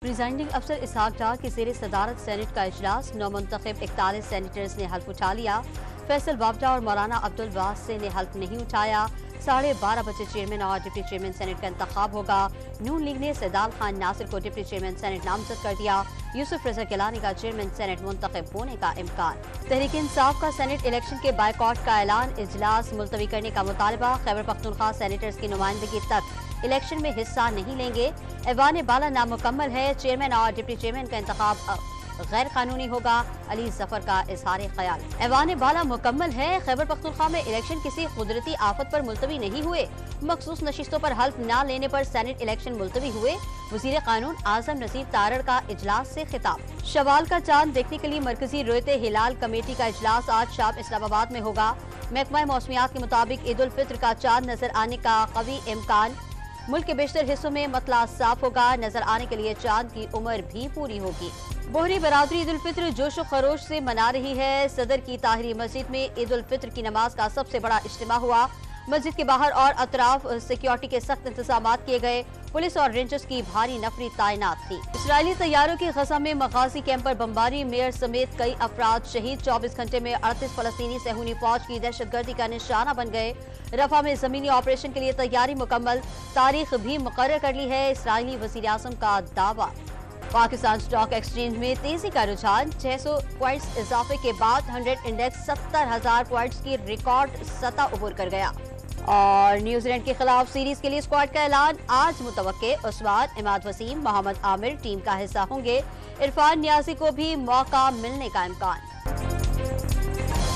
Presiding अफसर इसहाक डार की ज़ेर सदारत सेनेट का इजलास नौमुंतखब 41 सेनेटर्स ने हल्फ उठा लिया। फैसल बाबडा और मौलाना अब्दुल वासे ने हल्फ नहीं उठाया। 12:30 बजे चेयरमैन और डिप्टी चेयरमैन सेनेट का इंतखाब होगा। नून लीग ने सैदाल खान नासिर को डिप्टी चेयरमैन सेनेट नामजद कर दिया। यूसुफ रजा गिलानी का चेयरमैन सेनेट मुंतखब होने का इम्कान। तहरीक इंसाफ का सेनेट इलेक्शन के बायकॉट का ऐलान, इजलास मुलतवी करने का मुतालबा। खैबर पख्तूनख्वा सेनेटर्स की नुमाइंदगी तक इलेक्शन में हिस्सा नहीं लेंगे। ऐवान बाला नामुकम्मल है। चेयरमैन और डिप्टी चेयरमैन का इंतखाब गैर कानूनी होगा। अली जफर का इजहार ख्याल। ऐवान बाला मुकम्मल है। खैबर पख्तूनख्वा में इलेक्शन किसी कुदरती आफत पर मुलतवी नहीं हुए। मखसूस नशिस्तों पर हल्फ न लेने पर सेनेट इलेक्शन मुलतवी हुए। वजीर कानून आजम नसीर तारड़ का इजलास से खिताब। शवाल का चांद देखने के लिए मरकजी रोयते हिलाल कमेटी का इजलास आज शाम इस्लामाबाद में होगा। महकमा मौसमियात के मुताबिक ईद उल फित्र का चांद नजर आने का कवी इम्कान। मुल्क के बेशतर हिस्सों में मतला साफ होगा। नजर आने के लिए चांद की उम्र भी पूरी होगी। बोहरी बरादरी ईद उल फित्र जोशो खरोश से मना रही है। सदर की ताहिरी मस्जिद में ईद उल फित्र की नमाज का सबसे बड़ा इज्तिमा हुआ। मस्जिद के बाहर और अतराफ सिक्योरिटी के सख्त इंतजाम किए गए। पुलिस और रेंजर्स की भारी नफरी तैनात थी। इसराइली तैयारों की गजा में मगाजी कैंप पर बमबारी, मेयर समेत कई अफराद शहीद। 24 घंटे में 38 फलस्तीनी सहूनी फौज की दहशतगर्दी का निशाना बन गए। रफा में जमीनी ऑपरेशन के लिए तैयारी मुकम्मल, तारीख भी मुकर्रर कर ली है। इसराइली वजीर आज़म का दावा। पाकिस्तान स्टॉक एक्सचेंज में तेजी का रुझान, 600 पॉइंट्स इजाफे के बाद 100 इंडेक्स 70,000 पॉइंट्स की रिकॉर्ड सतह उबर कर गया। और न्यूजीलैंड के खिलाफ सीरीज के लिए स्क्वाड का ऐलान आज मुतवक्के। उस्मान, इमाद वसीम, मोहम्मद आमिर टीम का हिस्सा होंगे। इरफान नियाजी को भी मौका मिलने का इम्कान।